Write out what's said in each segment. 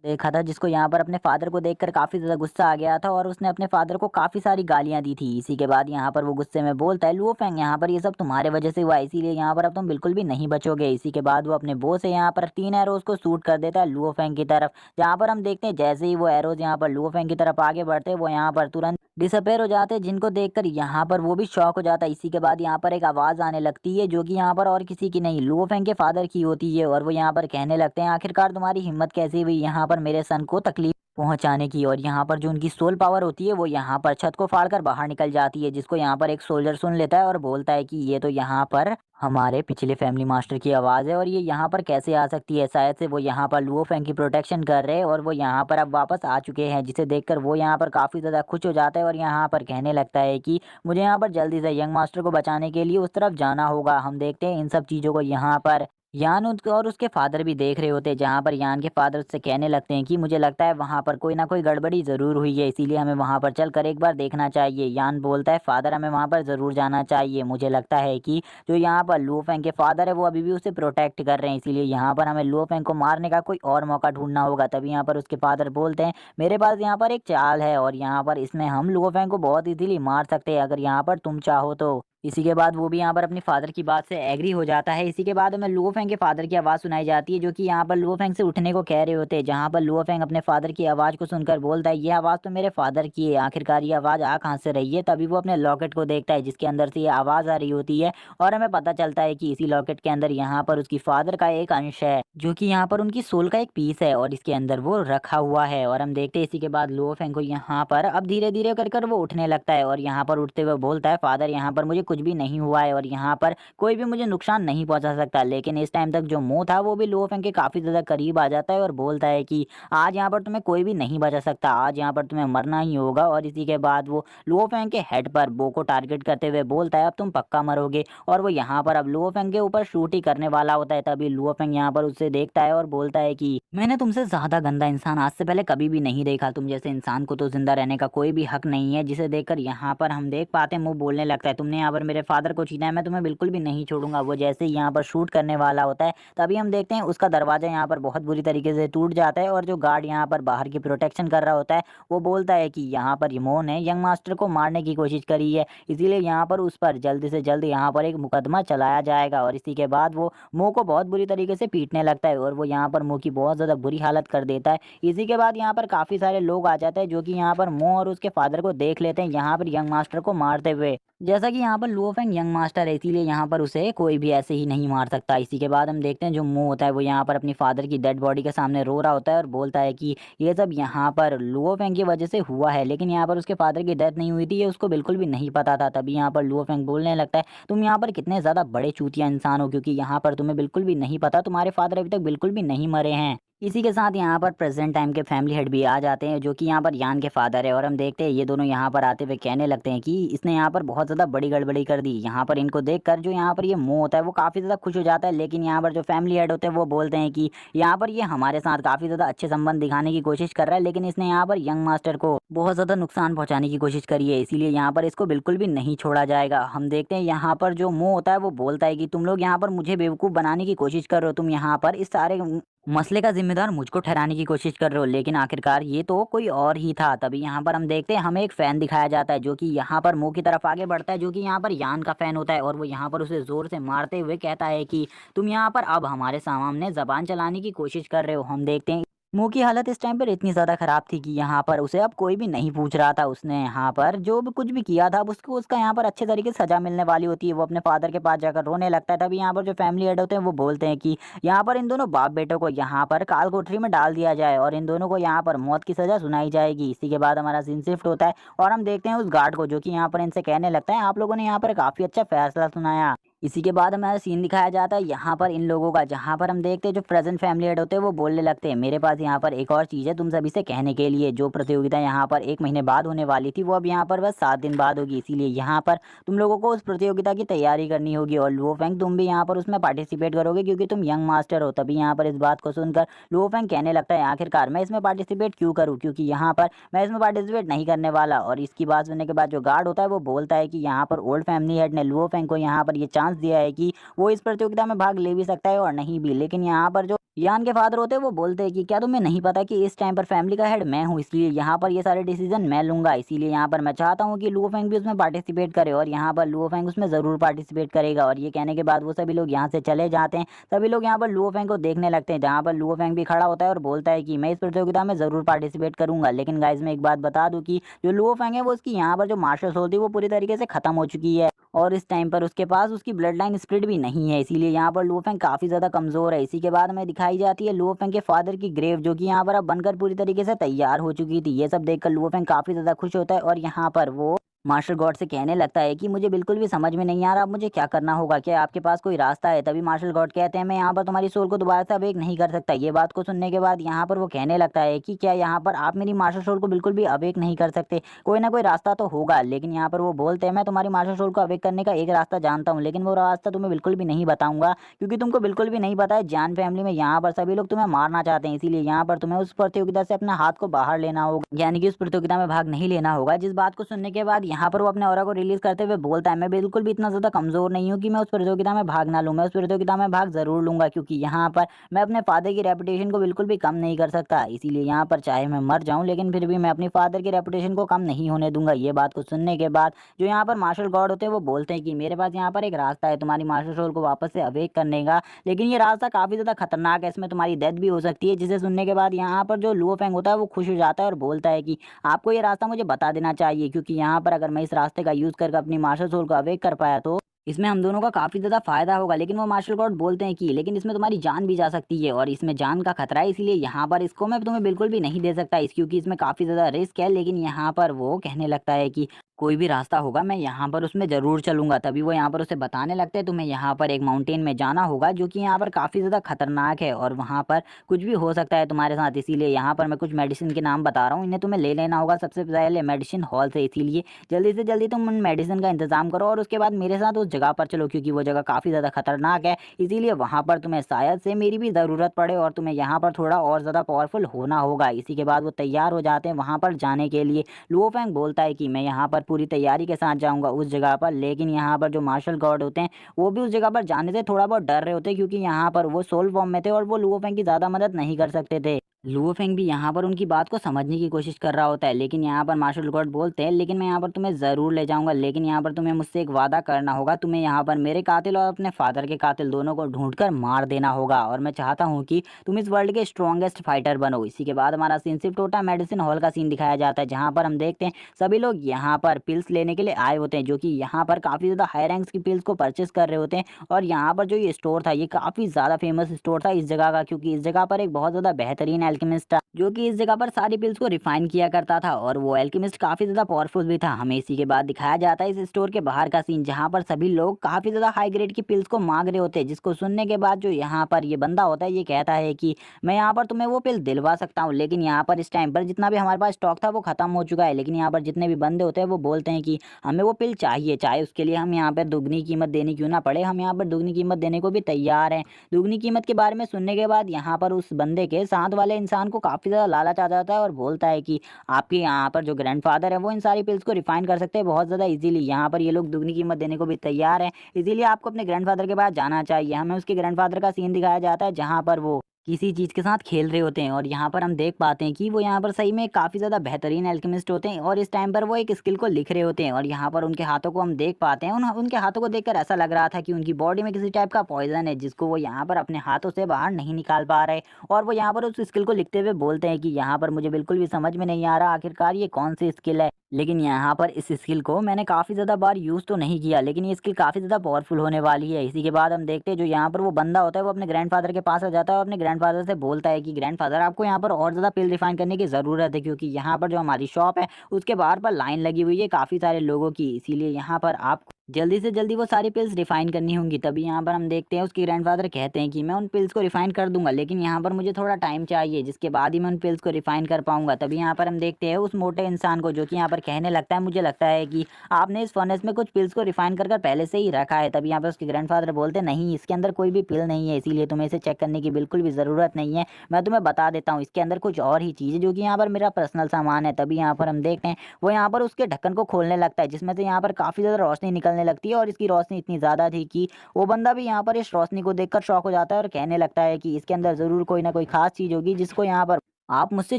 देखा था जिसको यहाँ पर अपने फादर को देखकर काफ़ी ज़्यादा गुस्सा आ गया था और उसने अपने फादर को काफ़ी सारी गालियाँ दी थी। इसी के बाद यहाँ पर वो गुस्से में बोलता है, लुओ फेंग यहाँ पर ये सब तुम्हारे वजह से हुआ है, इसीलिए यहाँ पर अब तुम बिल्कुल भी नहीं बचोगे। इसी के बाद वो अपने बो से यहाँ पर 3 एरोज़ को शूट कर देता है लुओ फेंग की तरफ। जहाँ पर हम देखते हैं जैसे ही वो एरोज़ यहाँ पर लुओ फेंग की तरफ आगे बढ़ते हैं, वो यहाँ पर तुरंत डिसअपियर हो जाते हैं, जिनको देखकर यहाँ पर वो भी शॉक हो जाता है। इसी के बाद यहाँ पर एक आवाज़ आने लगती है जो कि यहाँ पर और किसी की नहीं, लुओ फेंग के फादर की होती है और वो यहाँ पर कहने लगते हैं, आखिरकार तुम्हारी हिम्मत कैसे हुई यहाँ पर मेरे सन को तकलीफ पहुंचाने की। और यहाँ पर जो उनकी सोल पावर होती है वो यहाँ पर छत को फाड़कर बाहर निकल जाती है, जिसको यहाँ पर एक सोल्जर सुन लेता है और बोलता है कि ये तो यहाँ पर हमारे पिछले फैमिली मास्टर की आवाज़ है और ये यहाँ पर कैसे आ सकती है। शायद से वो यहाँ पर लुओ फेंग की प्रोटेक्शन कर रहे हैं और वो यहाँ पर अब वापस आ चुके हैं, जिसे देखकर वो यहाँ पर काफ़ी ज़्यादा खुश हो जाता है और यहाँ पर कहने लगता है कि मुझे यहाँ पर जल्दी से यंग मास्टर को बचाने के लिए उस तरफ जाना होगा। हम देखते हैं इन सब चीज़ों को यहाँ पर यान और उसके फादर भी देख रहे होते हैं, जहाँ पर यान के फादर उससे कहने लगते हैं कि मुझे लगता है वहाँ पर कोई ना कोई गड़बड़ी ज़रूर हुई है, इसीलिए हमें वहाँ पर चलकर एक बार देखना चाहिए। यान बोलता है, फादर हमें वहाँ पर ज़रूर जाना चाहिए, मुझे लगता है कि जो यहाँ पर लुओ फेंग के फादर है वो अभी भी उसे प्रोटेक्ट कर रहे हैं, इसीलिए यहाँ पर हमें लुओ फेंग को मारने का कोई और मौका ढूंढना होगा। तभी यहाँ पर उसके फादर बोलते हैं, मेरे पास यहाँ पर एक चाल है और यहाँ पर इसमें हम लुओ फेंग को बहुत इजीली मार सकते हैं, अगर यहाँ पर तुम चाहो तो। इसी के बाद वो भी यहाँ पर अपनी फादर की बात से एग्री हो जाता है। इसी के बाद हमें लुओ फेंग के फादर की आवाज़ सुनाई जाती है जो कि यहाँ पर लुओ फेंग से उठने को कह रहे होते हैं, जहाँ पर लुओ फेंग अपने फादर की आवाज़ को सुनकर बोलता है, ये आवाज़ तो मेरे फादर की है, आखिरकार ये आवाज़ आ कहाँ से रही है। तभी वो अपने लॉकेट को देखता है जिसके अंदर से ये आवाज़ आ रही होती है और हमें पता चलता है कि इसी लॉकेट के अंदर यहाँ पर उसकी फादर का एक अंश है, जो कि यहाँ पर उनकी सोल का एक पीस है और इसके अंदर वो रखा हुआ है। और हम देखते हैं इसी के बाद लुओ फेंग को यहाँ पर अब धीरे धीरे कर कर वो उठने लगता है और यहाँ पर उठते हुए बोलता है, फादर यहाँ पर मुझे कुछ भी नहीं हुआ है और यहाँ पर कोई भी मुझे नुकसान नहीं पहुंचा सकता। लेकिन इस टाइम तक जो मुंह था वो भी लुओ फेंग के काफी ज्यादा करीब आ जाता है और बोलता है कि आज यहाँ पर तुम्हें कोई भी नहीं बचा सकता, आज यहाँ पर तुम्हें मरना ही होगा। और इसी के बाद वो लुओ फेंग के हेड पर बो को टारगेट करते हुए बोलता है, अब तुम पक्का मरोगे। और वो यहाँ पर अब लुओ फेंग के ऊपर शूट ही करने वाला होता है, तभी लुओ फेंग यहाँ पर उसे देखता है और बोलता है कि मैंने तुमसे ज्यादा गंदा इंसान आज से पहले कभी भी नहीं देखा, तुम जैसे इंसान को तो जिंदा रहने का कोई भी हक नहीं है। जिसे देखकर यहाँ पर हम देख पाते हैं वो बोलने लगता है, तुमने यहाँ पर मेरे फादर को छीना है, मैं तुम्हें बिल्कुल भी नहीं छोड़ूंगा। वो जैसे ही यहाँ पर शूट करने वाला होता है तभी हम देखते हैं उसका दरवाजा यहाँ पर बहुत बुरी तरीके से टूट जाता है और जो गार्ड यहाँ पर बाहर की प्रोटेक्शन कर रहा होता है वो बोलता है कि यहाँ पर यमोन ने यंग मास्टर को मारने की कोशिश करी है, इसीलिए यहाँ पर उस पर जल्दी से जल्द यहाँ पर एक मुकदमा चलाया जाएगा। और इसी के बाद वो मुंह को बहुत बुरी तरीके से पीटने लगता है और वो यहाँ पर मुंह की बहुत ज़्यादा बुरी हालत कर देता है। इसी के बाद यहाँ पर काफ़ी सारे लोग आ जाते हैं जो कि यहाँ पर मुंह और उसके फादर को देख लेते हैं यहाँ पर यंग मास्टर को मारते हुए। जैसा कि यहाँ पर लुओ फेंग यंग मास्टर है, इसीलिए यहाँ पर उसे कोई भी ऐसे ही नहीं मार सकता। इसी के बाद हम देखते हैं जो मुंह होता है वो यहाँ पर अपनी फादर की डेड बॉडी के सामने रो रहा होता है और बोलता है कि ये सब यहाँ पर लुओ फेंग की वजह से हुआ है, लेकिन यहाँ पर उसके फादर की डेथ नहीं हुई थी, ये उसको बिल्कुल भी नहीं पता था। तभी यहाँ पर लुओ फेंग बोलने लगता है, तुम यहाँ पर कितने ज़्यादा बड़े चूतिया इंसान हो, क्योंकि यहाँ पर तुम्हें बिल्कुल भी नहीं पता तुम्हारे फादर अभी तक बिल्कुल भी नहीं मरे हैं। इसी के साथ यहाँ पर प्रेजेंट टाइम के फैमिली हेड भी आ जाते हैं जो कि यहाँ पर यान के फादर है और हम देखते हैं ये दोनों यहाँ पर आते हुए कहने लगते हैं कि इसने यहाँ पर बहुत ज़्यादा बड़ी गड़बड़ी कर दी। यहाँ पर इनको देखकर जो यहाँ पर ये मुंह होता है वो काफ़ी ज़्यादा खुश हो जाता है, लेकिन यहाँ पर जो फैमिली हेड होते हैं वो बोलते हैं कि यहाँ पर ये हमारे साथ काफ़ी ज़्यादा अच्छे संबंध दिखाने की कोशिश कर रहा है, लेकिन इसने यहाँ पर यंग मास्टर को बहुत ज़्यादा नुकसान पहुँचाने की कोशिश करी है, इसीलिए यहाँ पर इसको बिल्कुल भी नहीं छोड़ा जाएगा। हम देखते हैं यहाँ पर जो मुंह होता है वो बोलता है कि तुम लोग यहाँ पर मुझे बेवकूफ़ बनाने की कोशिश कर रहे हो, तुम यहाँ पर इस सारे मसले का जिम्मेदार मुझको ठहराने की कोशिश कर रहे हो, लेकिन आखिरकार ये तो कोई और ही था। तभी यहाँ पर हम देखते हैं हमें एक फैन दिखाया जाता है जो कि यहाँ पर मुंह की तरफ आगे बढ़ता है, जो कि यहाँ पर यान का फैन होता है और वो यहाँ पर उसे जोर से मारते हुए कहता है कि तुम यहाँ पर अब हमारे सामने जबान चलाने की कोशिश कर रहे हो। हम देखते हैं मुंह की हालत इस टाइम पर इतनी ज़्यादा ख़राब थी कि यहाँ पर उसे अब कोई भी नहीं पूछ रहा था, उसने यहाँ पर जो भी कुछ भी किया था अब उसको उसका यहाँ पर अच्छे तरीके से सज़ा मिलने वाली होती है। वो अपने फादर के पास जाकर रोने लगता है। तभी यहाँ पर जो फैमिली हेड होते हैं वो बोलते हैं कि यहाँ पर इन दोनों बाप बेटों को यहाँ पर काल कोठरी में डाल दिया जाए और इन दोनों को यहाँ पर मौत की सज़ा सुनाई जाएगी। इसी के बाद हमारा सीन शिफ्ट होता है और हम देखते हैं उस गार्ड को जो कि यहाँ पर इनसे कहने लगता है, आप लोगों ने यहाँ पर काफ़ी अच्छा फैसला सुनाया। इसी के बाद हमारा सीन दिखाया जाता है यहाँ पर इन लोगों का, जहाँ पर हम देखते हैं जो प्रेजेंट फैमिली हेड होते हैं वो बोलने लगते हैं, मेरे पास यहाँ पर एक और चीज़ है तुम सभी से कहने के लिए। जो प्रतियोगिता यहाँ पर 1 महीने बाद होने वाली थी वो अब यहाँ पर बस 7 दिन बाद होगी, इसीलिए यहाँ पर तुम लोगों को उस प्रतियोगिता की तैयारी करनी होगी और लुओ फेंग तुम भी यहाँ पर उसमें पार्टिसिपेट करोगे क्योंकि तुम यंग मास्टर हो। तभी यहाँ पर इस बात को सुनकर लुओ फेंग कहने लगता है, आखिरकार मैं इसमें पार्टिसिपेट क्यों करूँ, क्योंकि यहाँ पर मैं इसमें पार्टिसिपेट नहीं करने वाला। और इसकी बात सुनने के बाद जो गार्ड होता है वो बोलता है कि यहाँ पर ओल्ड फैमिली हेड ने लुओ फेंग को यहाँ पर ये चांस चांस दिया है कि वो इस प्रतियोगिता में भाग ले भी सकता है और नहीं भी। लेकिन यहाँ पर जो यान के फादर होते हैं वो बोलते हैं कि क्या तुम्हें नहीं पता कि इस टाइम पर फैमिली का हेड मैं हूँ, इसलिए यहाँ पर ये सारे डिसीजन मैं लूंगा। इसीलिए यहाँ पर मैं चाहता हूँ कि लुओफेंग भी उसमें पार्टिसिपेट करे और यहाँ पर लुओफेंग उसमें ज़रूर पार्टिसिपेट करेगा। और ये कहने के बाद वो सभी लोग यहाँ से चले जाते हैं। सभी लोग यहाँ पर लुओफेंग को देखने लगते हैं, जहाँ पर लुओफेंग भी खड़ा होता है और बोलता है कि मैं इस प्रतियोगिता में ज़रूर पार्टिसिपेट करूंगा। लेकिन गाइज मैं एक बात बता दूँ कि जो लुओफेंग है वो उसकी यहाँ पर जो मार्शल होती है वो पूरी तरीके से खत्म हो चुकी है और इस टाइम पर उसके पास उसकी ब्लड लाइन स्प्लिट भी नहीं है, इसीलिए यहाँ पर लुओफेंग काफ़ी ज़्यादा कमज़ोर है। इसी के बाद में दिखाई जाती है लुओफेंग के फादर की ग्रेव, जो कि यहाँ पर अब बनकर पूरी तरीके से तैयार हो चुकी थी। ये सब देखकर लुओफेंग काफ़ी ज़्यादा खुश होता है और यहाँ पर वो मार्शल गॉड से कहने लगता है कि मुझे बिल्कुल भी समझ में नहीं आ रहा अब मुझे क्या करना होगा, क्या आपके पास कोई रास्ता है। तभी मार्शल गॉड कहते हैं मैं यहाँ पर तुम्हारी सोल को दोबारा से अवेक नहीं कर सकता। ये बात को सुनने के बाद यहाँ पर वो कहने लगता है कि क्या यहाँ पर आप मेरी मार्शल सोल को बिल्कुल भी अवेक नहीं कर सकते, कोई ना कोई रास्ता तो होगा। लेकिन यहाँ पर वो बोलते हैं मैं तुम्हारी मार्शल सोल को अवेक करने का एक रास्ता जानता हूँ, लेकिन वो रास्ता तुम्हें बिल्कुल भी नहीं बताऊंगा क्योंकि तुमको बिल्कुल भी नहीं पता है जान फैमिली में यहाँ पर सभी लोग तुम्हें मारना चाहते हैं। इसीलिए यहाँ पर तुम्हें उस प्रतियोगिता से अपना हाथ को बाहर लेना होगा, यानी कि उस प्रतियोगिता में भाग नहीं लेना होगा। जिस बात को सुनने के बाद यहाँ पर वो अपने ऑरा को रिलीज करते हुए बोलता है मैं बिल्कुल भी इतना ज्यादा कमजोर नहीं हूँ कि मैं उस प्रतियोगिता में भाग ना लूँ, मैं उस प्रतियोगिता में भाग जरूर लूंगा क्योंकि यहाँ पर मैं अपने फादर की रेपुटेशन को बिल्कुल भी कम नहीं कर सकता। इसीलिए यहाँ पर चाहे मैं मर जाऊं लेकिन फिर भी मैं अपनी फादर की रेपुटेशन को कम नहीं होने दूंगा। ये बात को सुनने के बाद जो यहाँ पर मार्शल गॉड होते हैं वो बोलते हैं कि मेरे पास यहाँ पर एक रास्ता है तुम्हारी मार्शल सोल को वापस से अवेक करने का, लेकिन ये रास्ता काफी ज्यादा खतरनाक है, इसमें तुम्हारी डेथ भी हो सकती है। जिसे सुनने के बाद यहाँ पर जो लुओफेंग होता है वो खुश हो जाता है और बोलता है कि आपको ये रास्ता मुझे बता देना चाहिए क्योंकि यहाँ पर अगर मैं इस रास्ते का यूज करके अपनी मार्शल सोल को अवेक कर पाया तो इसमें हम दोनों का काफी ज्यादा फायदा होगा। लेकिन वो मार्शल गॉड बोलते हैं कि लेकिन इसमें तुम्हारी जान भी जा सकती है और इसमें जान का खतरा है, इसीलिए यहाँ पर इसको मैं तुम्हें बिल्कुल भी नहीं दे सकता इस क्योंकि इसमें काफी ज्यादा रिस्क है। लेकिन यहाँ पर वो कहने लगता है कि कोई भी रास्ता होगा मैं यहाँ पर उसमें जरूर चलूंगा। तभी वो यहाँ पर उसे बताने लगते हैं तुम्हें यहाँ पर एक माउंटेन में जाना होगा जो कि यहाँ पर काफी ज्यादा खतरनाक है और वहाँ पर कुछ भी हो सकता है तुम्हारे साथ, इसीलिए यहाँ पर मैं कुछ मेडिसिन के नाम बता रहा हूँ, इन्हें तुम्हें ले लेना होगा सबसे पहले मेडिसिन हॉल से। इसीलिए जल्दी से जल्दी तुम उन मेडिसिन का इंतजाम करो और उसके बाद मेरे साथ उस जगह पर चलो क्योंकि वो जगह काफी ज्यादा खतरनाक है, इसीलिए वहां पर तुम्हें शायद से मेरी भी जरूरत पड़े और तुम्हें यहाँ पर थोड़ा और ज्यादा पावरफुल होना होगा। इसी के बाद वो तैयार हो जाते हैं वहां पर जाने के लिए। लुओफेंग बोलता है कि मैं यहाँ पर पूरी तैयारी के साथ जाऊंगा उस जगह पर, लेकिन यहाँ पर जो मार्शल गॉड होते हैं वो भी उस जगह पर जाने से थोड़ा बहुत डर रहे होते हैं क्योंकि यहाँ पर वो सोल फॉर्म में थे और वो लुओफेंग की ज्यादा मदद नहीं कर सकते थे। लुओफेंग भी यहाँ पर उनकी बात को समझने की कोशिश कर रहा होता है, लेकिन यहाँ पर मार्शल गॉड बोलते हैं लेकिन मैं यहाँ पर तुम्हें ज़रूर ले जाऊंगा, लेकिन यहाँ पर तुम्हें मुझसे एक वादा करना होगा, तुम्हें यहाँ पर मेरे कातिल और अपने फादर के कातिल दोनों को ढूंढकर मार देना होगा और मैं चाहता हूँ कि तुम इस वर्ल्ड के स्ट्रॉन्गेस्ट फाइटर बनो। इसी के बाद हमारा सीन सिर्फ टोटा मेडिसिन हॉल का सीन दिखाया जाता है, जहाँ पर हम देखते हैं सभी लोग यहाँ पर पिल्स लेने के लिए आए होते हैं जो कि यहाँ पर काफ़ी ज़्यादा हाई रैंक्स की पिल्स को परचेस कर रहे होते हैं। और यहाँ पर जो ये स्टोर था ये काफ़ी ज़्यादा फेमस स्टोर था इस जगह का, क्योंकि इस जगह पर एक बहुत ज़्यादा बेहतरीन एल्केमिस्ट था जो कि इस जगह पर सारी पिल्स को रिफाइन किया करता था और वो एल्केमिस्ट काफी ज्यादा पावरफुल भी था। हमें इसी के बाद दिखाया जाता है इस स्टोर के बाहर का सीन, जहाँ पर सभी लोग काफी ज्यादा हाई ग्रेड की पिल्स को मांग रहे होते हैं, जिसको सुनने के बाद जो यहाँ पर ये बंदा होता है ये कहता है कि मैं यहाँ पर तुम्हें वो पिल दिलवा सकता हूँ, लेकिन यहाँ पर इस टाइम पर जितना भी हमारे पास स्टॉक था वो खत्म हो चुका है। लेकिन यहाँ पर जितने भी बंदे होते हैं वो बोलते हैं कि हमें वो पिल चाहिए, चाहे उसके लिए हम यहाँ पर दुगनी कीमत देनी क्यों ना पड़े, हम यहाँ पर दुगनी कीमत देने को भी तैयार हैं। दुगनी कीमत के बारे में सुनने के बाद यहाँ पर उस बंदे के साथ वाले इंसान को काफी ज्यादा लालच आ जाता है और बोलता है कि आपके यहाँ पर जो ग्रैंडफादर है वो इन सारी पिल्स को रिफाइन कर सकते हैं बहुत ज़्यादा इजीली, यहाँ पर ये लोग दुगनी कीमत देने को भी तैयार है, इसीलिए आपको अपने ग्रैंडफादर के पास जाना चाहिए। हमें उसके ग्रैंडफादर का सीन दिखाया जाता है जहाँ पर वो किसी चीज़ के साथ खेल रहे होते हैं और यहाँ पर हम देख पाते हैं कि वो यहाँ पर सही में काफ़ी ज़्यादा बेहतरीन एल्केमिस्ट होते हैं और इस टाइम पर वो एक स्किल को लिख रहे होते हैं और यहाँ पर उनके हाथों को हम देख पाते हैं, उनके हाथों को देखकर ऐसा लग रहा था कि उनकी बॉडी में किसी टाइप का पॉइजन है जिसको वो यहाँ पर अपने हाथों से बाहर नहीं निकाल पा रहे। और वो यहाँ पर उस स्किल को लिखते हुए बोलते हैं कि यहाँ पर मुझे बिल्कुल भी समझ में नहीं आ रहा आखिरकार ये कौन सी स्किल है, लेकिन यहाँ पर इस स्किल को मैंने काफ़ी ज़्यादा बार यूज़ तो नहीं किया, लेकिन ये स्किल काफ़ी ज़्यादा पावरफुल होने वाली है। इसी के बाद हम देखते हैं जो यहाँ पर वो बंदा होता है वो अपने ग्रैंडफादर के पास आ जाता है और अपने ग्रैंडफादर से बोलता है कि ग्रैंडफादर आपको यहाँ पर और ज़्यादा पिल रिफाइन करने की ज़रूरत है क्योंकि यहाँ पर जो हमारी शॉप है उसके बाहर पर लाइन लगी हुई है काफ़ी सारे लोगों की, इसीलिए यहाँ पर आप जल्दी से जल्दी वो सारी पिल्स रिफाइन करनी होंगी। तभी यहाँ पर हम देखते हैं उसके ग्रैंडफादर कहते हैं कि मैं उन पिल्स को रिफाइन कर दूंगा, लेकिन यहाँ पर मुझे थोड़ा टाइम चाहिए जिसके बाद ही मैं उन पिल्स को रिफाइन कर पाऊंगा। तभी यहाँ पर हम देखते हैं उस मोटे इंसान को जो कि यहाँ पर कहने लगता है मुझे लगता है कि आपने इस फर्नेस में कुछ पिल्स को रिफाइन कर पहले से ही रखा है। तभी यहाँ पर उसके ग्रैंडफादर बोलते हैं नहीं इसके अंदर कोई भी पिल नहीं है, इसीलिए तुम्हें इसे चेक करने की बिल्कुल भी ज़रूरत नहीं है, मैं तुम्हें बता देता हूँ इसके अंदर कुछ और ही चीज़ है जो कि यहाँ पर मेरा पर्सनल सामान है। तभी यहाँ पर हम देखते हैं वो यहाँ पर उसके ढक्कन को खोलने लगता है जिसमें से यहाँ पर काफ़ी ज़्यादा रोशनी निकलने निकलने लगती है और इसकी रोशनी इतनी ज़्यादा थी कि वो बंदा भी यहाँ पर इस रोशनी को देखकर शॉक हो जाता है और कहने लगता है कि इसके अंदर ज़रूर कोई ना कोई ख़ास चीज़ होगी जिसको यहाँ पर आप मुझसे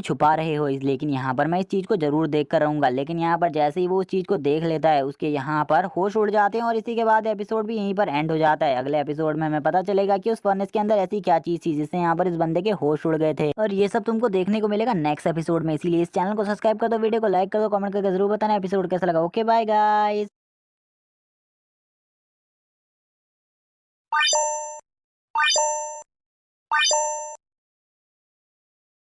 छुपा रहे हो। इस लेकिन यहाँ पर मैं इस चीज़ को ज़रूर देख कर रहूँगा। लेकिन यहाँ पर जैसे ही वो उस चीज़ को देख लेता है, उसके यहाँ पर होश उड़ जाते हैं और इसी के बाद एपिसोड भी यहीं पर एंड हो जाता है। अगले एपिसोड में हमें पता चलेगा कि उस फर्नेस के अंदर ऐसी क्या चीज़ थी जिससे यहाँ पर इस बंदे के होश उड़ गए थे, और ये सब तुमको देखने को मिलेगा नेक्स्ट एपिसोड में। इसीलिए इस चैनल को सब्सक्राइब कर दो, वीडियो को लाइक कर दो, कमेंट करके जरूर बताना एपिसोड कैसा लगा। Okay bye guys.